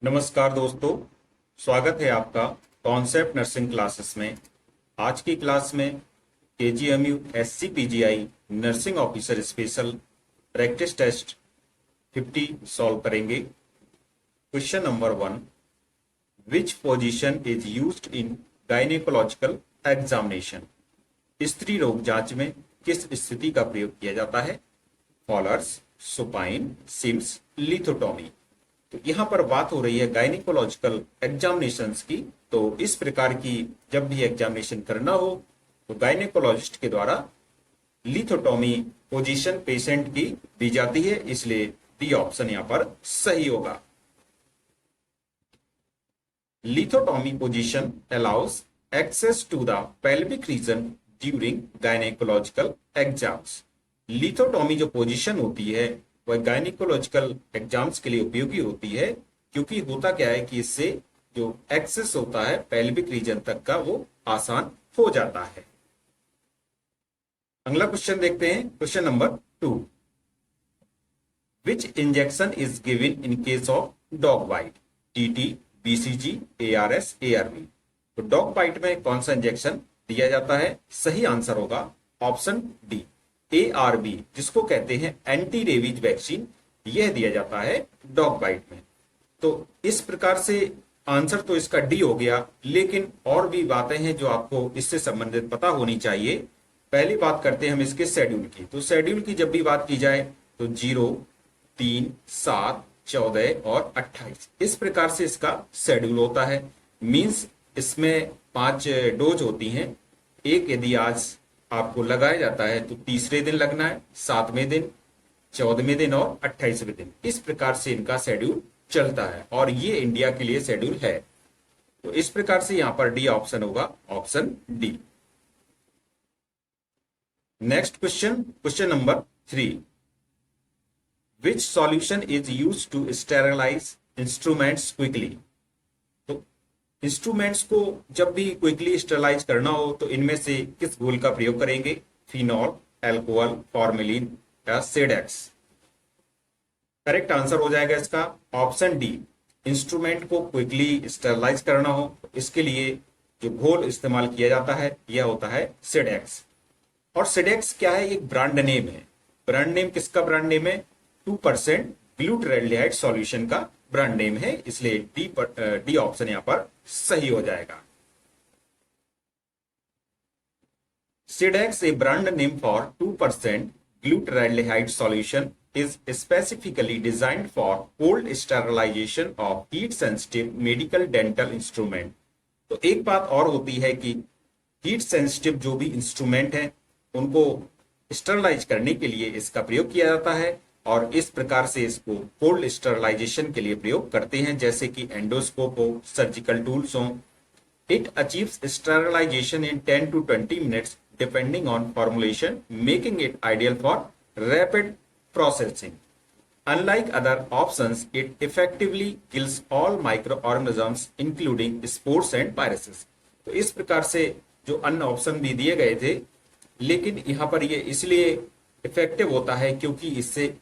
नमस्कार दोस्तों, स्वागत है आपका कॉन्सेप्ट नर्सिंग क्लासेस में। आज की क्लास में KGMU SCPGI nursing officer special practice test 50 solve करेंगे। Question number 1, which position is used in gynaecological examination? स्त्री रोग जांच में किस स्थिति का प्रयोग किया जाता है? Fowler's, supine, Sims, lithotomy. तो यहाँ पर बात हो रही है गायनिकोलॉजिकल एग्जामिनेशंस की। तो इस प्रकार की जब भी एग्जामिनेशन करना हो तो गायनिकोलॉजिस्ट के द्वारा लिथोटॉमी पोजीशन पेशेंट की दी जाती है, इसलिए डी ऑप्शन यहाँ पर सही होगा। Lithotomy position allows access to the pelvic region during gynaecological exams. Lithotomy जो पोजीशन होती है वह गायनिकोलॉजिकल एग्जाम्स के लिए उपयोगी होती है, क्योंकि होता क्या है कि इससे जो एक्सेस होता है पेल्विक रीजन तक का वो आसान हो जाता है। अगला क्वेश्चन देखते हैं, question number 2, which injection is given in case of dog bite? TT, BCG, ARS, ARB. तो डॉग बाइट में कौन सा इंजेक्शन दिया जाता है? सही आंसर होगा ऑप्शन डी, एआरबी, जिसको कहते हैं एंटी रेबीज वैक्सीन, यह दिया जाता है डॉग बाइट में। तो इस प्रकार से आंसर तो इसका डी हो गया, लेकिन और भी बातें हैं जो आपको इससे संबंधित पता होनी चाहिए। पहली बात करते हैं हम इसके शेड्यूल की। तो शेड्यूल की जब भी बात की जाए तो 0, 3, 7, 14 और 28 इस प्रकार से इसका शेड्यूल होता है। मींस इसमें 5 डोज होती हैं। एक यदि आज आपको लगाया जाता है तो तीसरे दिन लगना है, 7वें दिन, 14वें दिन और 28वें दिन। इस प्रकार से इनका शेड्यूल चलता है और ये इंडिया के लिए शेड्यूल है। तो इस प्रकार से यहां पर डी ऑप्शन होगा, option D. Next question, question number 3, which solution is used to sterilise instruments quickly? तो इंस्ट्रूमेंट्स को जब भी क्विकली स्टेरिलाइज करना हो तो इनमें से किस घोल का प्रयोग करेंगे? फिनॉल, अल्कोहल, फॉर्मेलिन या सेडेक्स। करेक्ट आंसर हो जाएगा इसका ऑप्शन डी। इंस्ट्रूमेंट को क्विकली स्टेरिलाइज करना हो तो इसके लिए जो घोल इस्तेमाल किया जाता है यह होता है सेडेक्स। और सेडेक्स क्या है? एक ब्रांड नेम है। ब्रांड नेम किसका ब्रांड नेम है? 2% ग्लूटरैल्डिहाइड सॉल्यूशन का ब्रांड नेम है, इसलिए डी ऑप्शन यहां पर सही हो जाएगा। Sedex, a brand name for 2% glutaraldehyde solution, is specifically designed for cold sterilization of heat-sensitive medical dental instrument. तो एक बात और होती है कि हीट सेंसिटिव जो भी इंस्ट्रूमेंट हैं उनको स्टरलाइज करने के लिए इसका प्रयोग किया जाता है, और इस प्रकार से इसको कोल्ड स्टरलाइजेशन के लिए प्रयोग करते हैं, जैसे कि एंडोस्कोप हो, सर्जिकल टूल्स हो। It achieves sterilization in 10 to 20 minutes depending on formulation, making it ideal for rapid processing. Unlike other options, it effectively kills all microorganisms including spores and viruses. तो इस प्रकार से जो अन्य ऑप्शन भी दिए गए थे, लेकिन यहाँ पर ये इसलिए इफेक्टिव होता है क्योंकि इससे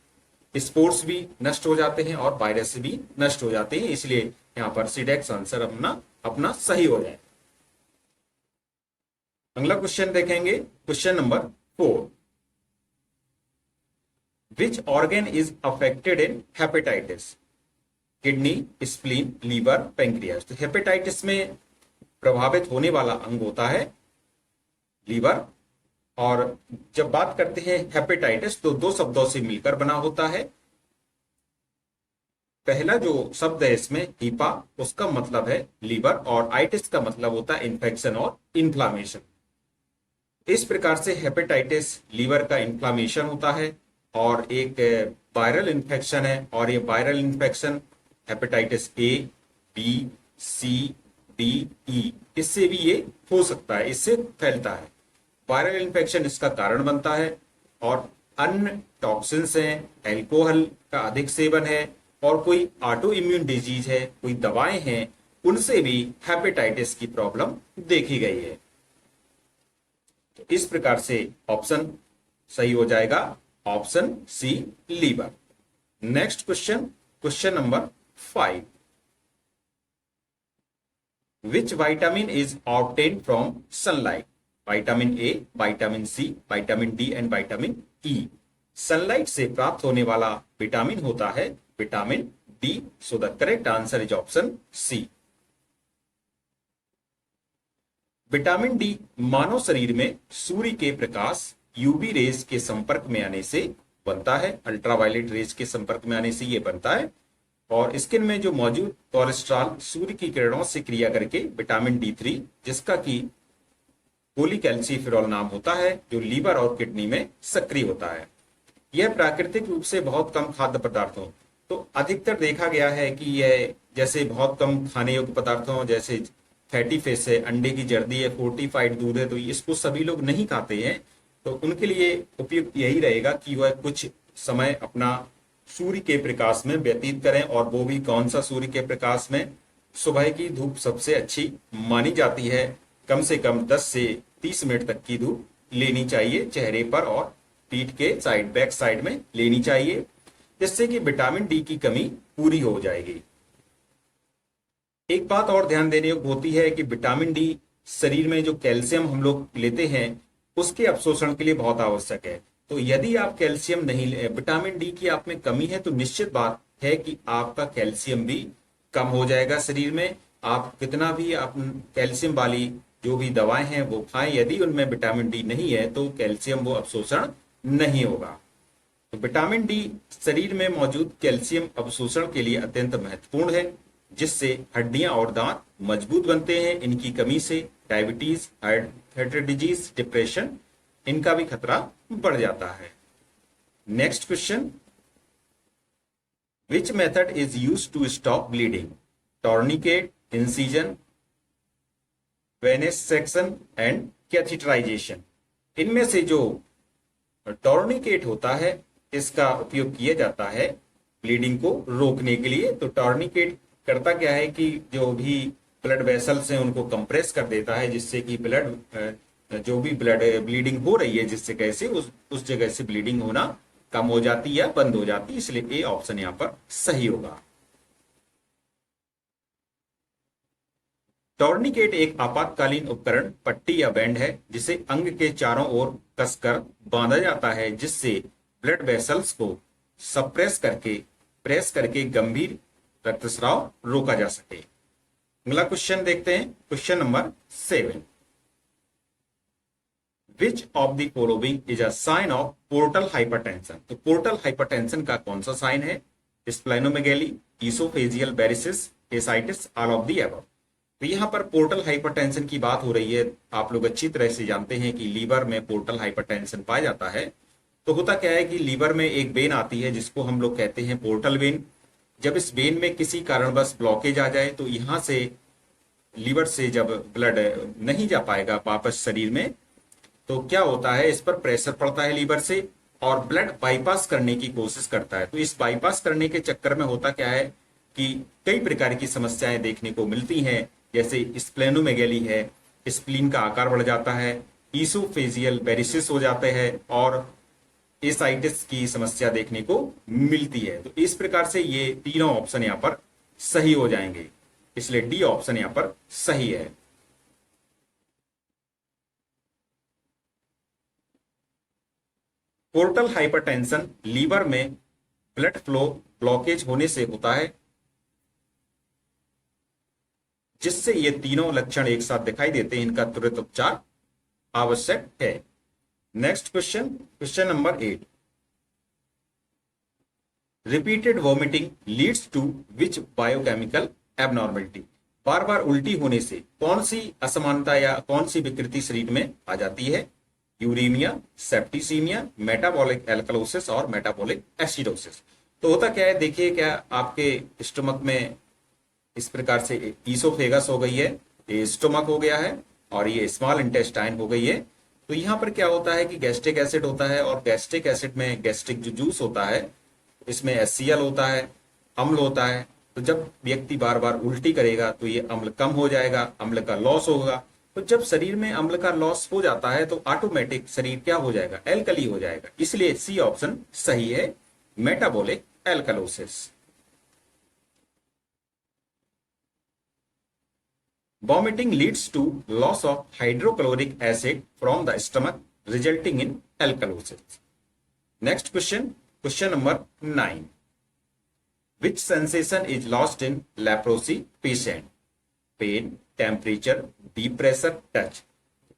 स्पोर्स भी नष्ट हो जाते हैं और वायरस भी नष्ट हो जाते हैं, इसलिए यहाँ पर सीडेक्स आंसर अपना सही हो जाए। अगला क्वेश्चन देखेंगे, question number 4, which organ is affected in hepatitis? Kidney, spleen, liver, pancreas. तो हेपेटाइटिस में प्रभावित होने वाला अंग होता है लीवर। और जब बात करते हैं हेपेटाइटिस तो दो शब्दों से मिलकर बना होता है। पहला जो शब्द है इसमें हीपा, उसका मतलब है लीवर, और आइटिस का मतलब होता है इन्फेक्शन और इन्फ्लामेशन। इस प्रकार से हेपेटाइटिस लीवर का इन्फ्लामेशन होता है और एक वायरल इन्फेक्शन है, और ये viral infection hepatitis A, B, C, D, E, इससे भी ये हो सकता है, इससे फैलता है। वायरल इन्फेक्शन इसका कारण बनता है, और अन्य टॉक्सिन्स हैं, एल्कोहल का अधिक सेवन है, और कोई ऑटो इम्यून डिजीज है, कोई दवाएं हैं, उनसे भी हेपेटाइटिस की प्रॉब्लम देखी गई है। तो इस प्रकार से ऑप्शन सही हो जाएगा, option C, liver. Next question, question number 5, which vitamin is obtained from sunlight? Vitamin A, vitamin C, vitamin D and vitamin E. Sunlight से प्राप्त होने वाला विटामिन होता है vitamin D. So the correct answer is option C. Vitamin D मानव शरीर में सूर्य के प्रकाश यूवी रेज के संपर्क में आने से बनता है, अल्ट्रावायलेट रेज के संपर्क में आने से यह बनता है। और स्किन में जो मौजूद कोलेस्ट्रॉल सूर्य की किरणों से क्रिया करके विटामिन डी3, जिसका कि पॉलीकैल्सिफेरॉल नाम होता है, जो लीवर और किडनी में सक्रिय होता है। यह प्राकृतिक रूप से बहुत कम खाद्य पदार्थों, तो अधिकतर देखा गया है कि यह जैसे बहुत कम खाने योग्य पदार्थों, जैसे फैटी फिश है, अंडे की जर्दी है, फोर्टिफाइड दूध है, तो इसको सभी लोग नहीं खाते हैं। तो उनके लिए उपयुक्त यही रहेगा कि वह कुछ समय अपना सूर्य के प्रकाश में व्यतीत करें, और वो भी कौन सा सूर्य के प्रकाश में? सुबह की धूप सबसे अच्छी मानी जाती है। कम से कम 10 से 30 मिनट तक की धूप लेनी चाहिए, चेहरे पर और पीठ के साइड, बैक साइड में लेनी चाहिए, जिससे कि विटामिन डी की कमी पूरी हो जाएगी। एक बात और ध्यान देने योग्य होती है कि विटामिन डी शरीर में जो कैल्शियम हम लोग लेते हैं उसके अवशोषण के लिए बहुत आवश्यक है। तो यदि आप कैल्शियम नहीं ले, विटामिन डी की आप में कमी है, तो निश्चित बात है कि आपका कैल्शियम भी कम हो जाएगा शरीर में। आप कितना भी आप कैल्शियम वाली जो भी दवाएं हैं वो खाएं, यदि उनमें विटामिन डी नहीं है तो कैल्शियम वो अवशोषण नहीं होगा। तो विटामिन डी शरीर में मौजूद कैल्शियम अवशोषण के लिए अत्यंत महत्वपूर्ण है, जिससे हड्डियां और दांत मजबूत बनते हैं। इनकी कमी से डायबिटीज, हार्ट डिजीज, डिप्रेशन, इनका भी खतरा बढ़ जाता है। Next question, which method is used to stop bleeding? Tourniquet, incision, venous section and catheterisation. इनमें से जो टॉर्निकेट होता है इसका उपयोग किया जाता है ब्लीडिंग को रोकने के लिए। तो टॉर्निकेट करता क्या है कि जो भी ब्लड वेसल्स हैं उनको कंप्रेस कर देता है, जिससे कि जो भी ब्लड ब्लीडिंग हो रही है जिस जगह से, उस जगह से ब्लीडिंग होना कम हो जाती है या बंद हो जाती है। इसलिए ए ऑप्शन यहां पर सही होगा। टॉर्निकेट एक आपातकालीन उपकरण, पट्टी या बैंड है जिसे अंग के चारों ओर कसकर बांधा जाता है, जिससे ब्लड वेसल्स को प्रेस करके गंभीर रक्तस्राव रोका जा सके। अगला क्वेश्चन देखते हैं, question number 7। Which of the following is a sign of portal hypertension? तो पोर्टल हाइपरटेंशन का कौन सा साइन है? Splenomegaly, oesophageal varices, ascites, all of the above. तो यहां पर पोर्टल हाइपरटेंशन की बात हो रही है। आप लोग अच्छी तरह से जानते हैं कि लीवर में पोर्टल हाइपरटेंशन पाया जाता है। तो होता क्या है कि लीवर में एक वेन आती है जिसको हम लोग कहते हैं पोर्टल वेन। जब इस वेन में किसी कारणवश ब्लॉकेज आ जाए तो यहां से लीवर से जब ब्लड नहीं जा पाएगा वापस शरीर में, तो क्या होता है, इस पर प्रेशर पड़ता है लीवर से और ब्लड बाईपास करने की कोशिश करता है। तो इस बाईपास करने के चक्कर में होता क्या है कि कई प्रकार की समस्याएं देखने को मिलती हैं, जैसे स्प्लेनोमेगेली है, स्प्लीन का आकार बढ़ जाता है, ईसोफेजियल वेरिसिस हो जाते हैं और एसाइटिस की समस्या देखने को मिलती है। तो इस प्रकार से ये तीनों ऑप्शन यहां पर सही हो जाएंगे, इसलिए डी ऑप्शन यहां पर सही है। पोर्टल हाइपरटेंशन लीवर में ब्लड फ्लो ब्लॉकेज होने से होता है, जिससे ये तीनों लक्षण एक साथ दिखाई देते हैं। इनका तुरंत उपचार आवश्यक है। Next question, question number 8। Repeated vomiting leads to which biochemical abnormality? बार बार उल्टी होने से कौन सी असमानता या कौन सी विकृति शरीर में आ जाती है? यूरेमिया, सेप्टिसीमिया, मेटाबॉलिक एल्कलोसिस और मेटाबॉलिक एसिडोसिस। तो होता क्या है, देखिए, क्या आपके स्टमक में इस प्रकार से ईसोफेगस हो गई है, ये स्टोमक हो गया है और ये स्मॉल इंटेस्टाइन हो गई है। तो यहाँ पर क्या होता है कि गैस्ट्रिक एसिड होता है और गैस्ट्रिक एसिड में गैस्ट्रिक जो जूस होता है इसमें HCl होता है, अम्ल होता है। तो जब व्यक्ति बार बार उल्टी करेगा तो ये अम्ल कम हो जाएगा, अम्ल का लॉस होगा। तो जब शरीर में अम्ल का लॉस हो जाता है तो ऑटोमेटिक शरीर क्या हो जाएगा, एल्कली हो जाएगा। इसलिए सी ऑप्शन सही है, metabolic alkalosis. Vomiting leads to loss of hydrochloric acid from the stomach, resulting in alkalosis. Next question, question number 9. Which sensation is lost in leprosy patient? Pain, temperature, deep pressure, touch.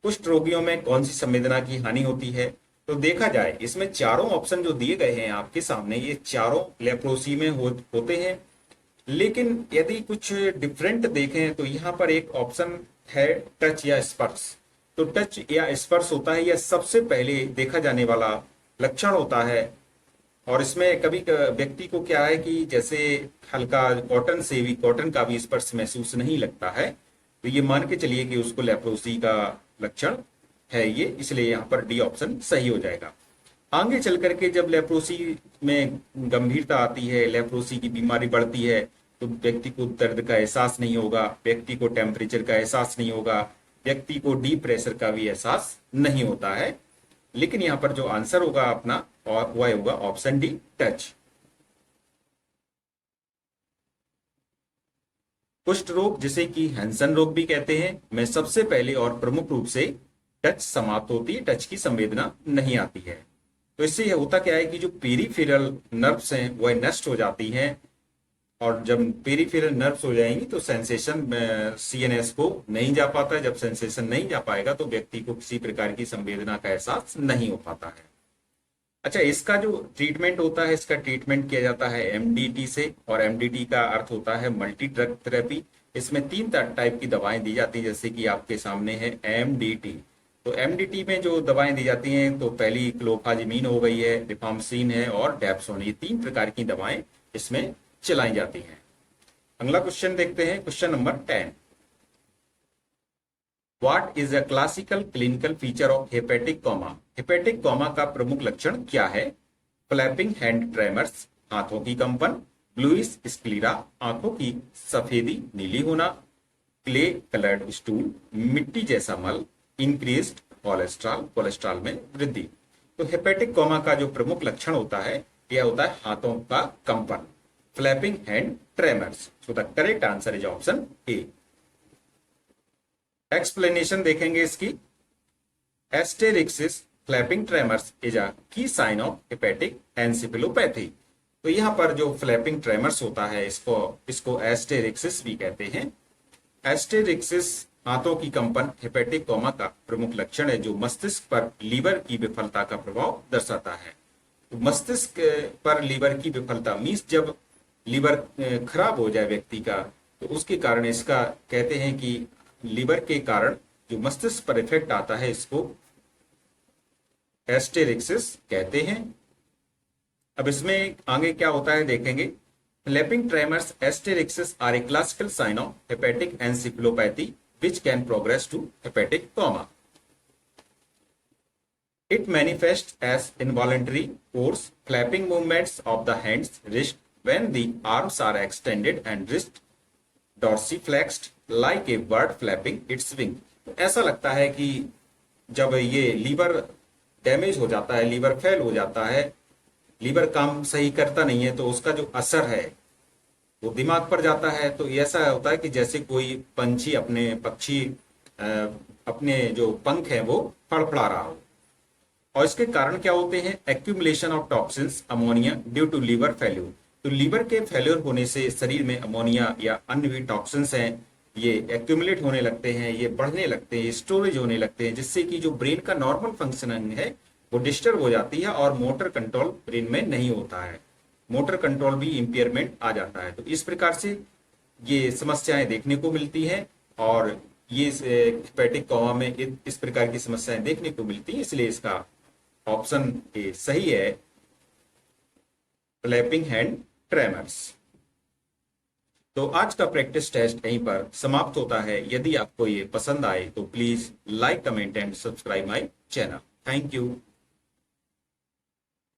कुष्ठ रोगियों में कौन सी संवेदना की हानि होती है? तो देखा जाए इसमें चारों ऑप्शन जो दिए गए हैं आपके सामने, ये चारों लेप्रोसी में होते हैं, लेकिन यदि कुछ डिफरेंट देखें तो यहाँ पर एक ऑप्शन है टच या स्पर्श। तो टच या स्पर्श होता है, यह सबसे पहले देखा जाने वाला लक्षण होता है। और इसमें कभी व्यक्ति को क्या है कि जैसे हल्का कॉटन का भी स्पर्श महसूस नहीं लगता है, तो ये मान के चलिए कि उसको लेप्रोसी का लक्षण है ये, इसलिए यहाँ पर डी ऑप्शन सही हो जाएगा। आगे चल करके जब लेप्रोसी में गंभीरता आती है, लेप्रोसी की बीमारी बढ़ती है, तो व्यक्ति को दर्द का एहसास नहीं होगा, व्यक्ति को टेम्परेचर का एहसास नहीं होगा, व्यक्ति को डीप प्रेशर का भी एहसास नहीं होता है। लेकिन यहाँ पर जो आंसर होगा अपना वह होगा ऑप्शन डी, टच। कुष्ठ रोग जिसे कि हैंसन रोग भी कहते हैं, में सबसे पहले और प्रमुख रूप से टच समाप्त होती है, टच की संवेदना नहीं आती है। तो इससे होता क्या है कि जो पेरिफेरल नर्व्स हैं वह नष्ट हो जाती हैं, और जब पेरिफेरल नर्व्स हो जाएंगी तो सेंसेशन सीएनएस को नहीं जा पाता। जब सेंसेशन नहीं जा पाएगा तो व्यक्ति को किसी प्रकार की संवेदना का एहसास नहीं हो पाता है। अच्छा, इसका जो ट्रीटमेंट होता है, इसका ट्रीटमेंट किया जाता है एमडीटी से, और एमडीटी का अर्थ होता है मल्टी ड्रग थेरेपी। इसमें 3 टाइप की दवाएं दी जाती है, जैसे कि आपके सामने है एमडीटी। तो एमडीटी में जो दवाएं दी जाती हैं, तो पहली क्लोफाजिमीन हो गई है, रिफाम्सिन है और डेप्सोन, ये 3 प्रकार की दवाएं इसमें चलाई जाती हैं। अगला क्वेश्चन देखते हैं, question number 10। What is a classical clinical feature of hepatic coma? Hepatic coma का प्रमुख लक्षण क्या है? फ्लैपिंग हैंड ट्रेमर्स, हाथों की कंपन, ब्लूइश स्क्लीरा, आंखों की सफेदी नीली होना, क्ले कलर्ड स्टूल, मिट्टी जैसा मल, इंक्रीज्ड कोलेस्ट्रॉल में वृद्धि। तो हेपेटिक कोमा का जो प्रमुख लक्षण होता है यह होता है हाथों का कंपन, flapping hand tremors. So the correct answer is option A. Explanation देखेंगे इसकी। एस्टेरिक्सिस फ्लैपिंग ट्रेमर्स इज अ की साइन ऑफ हेपेटिक एन्सेफेलोपैथी। तो यहां पर जो फ्लैपिंग ट्रेमर्स होता है इसको एस्टेरिक्सिस भी कहते हैं। एस्टेरिक्सिस हाथों की कंपन हेपेटिक कोमा का प्रमुख लक्षण है, जो मस्तिष्क पर लीवर की विफलता का प्रभाव दर्शाता है। तो मस्तिष्क पर लीवर की विफलता मीन्स जब लीवर खराब हो जाए व्यक्ति का, तो उसके कारण इसका कहते हैं कि लीवर के कारण जो मस्तिष्क पर इफेक्ट आता है, इसको एस्टेरिक्सिस कहते हैं। अब इसमें आगे क्या होता है देखेंगे। Flapping tremors asterixis are a classical sign of hepatic encephalopathy which can progress to hepatic coma. It manifests as involuntary force flapping movements of the hands, wrist when the arms are extended and wrist dorsiflexed like a bird flapping its wing. ऐसा लगता है कि जब ये liver damage हो जाता है, liver fail हो जाता है, लीवर काम सही करता नहीं है, तो उसका जो असर है वो दिमाग पर जाता है। तो ऐसा होता है कि जैसे कोई पक्षी अपने जो पंख हैं वो फड़फड़ा रहा हो। और इसके कारण क्या होते हैं? Accumulation of toxins ammonia due to liver failure. तो लीवर के फेल्यूर होने से शरीर में अमोनिया या अन्य भी टॉक्सिन्स हैं, ये एक्यूमुलेट होने लगते हैं, ये बढ़ने लगते हैं, स्टोरेज होने लगते हैं, जिससे कि जो ब्रेन का नॉर्मल फंक्शनिंग है वो डिस्टर्ब हो जाती है और मोटर कंट्रोल ब्रेन में नहीं होता है, मोटर कंट्रोल भी इंपेयरमेंट आ जाता है। तो इस प्रकार से ये समस्याएं देखने को मिलती हैं, और ये हेपेटिक कोमा में इस प्रकार की समस्याएं देखने को मिलती हैं, इसलिए इसका ऑप्शन ए सही है, फ्लैपिंग हैंड ट्रेमर्स। तो आज का प्रैक्टिस टेस्ट यहीं पर समाप्त होता है। यदि आपको ये पसंद आए तो please like, comment and subscribe my channel. Thank you.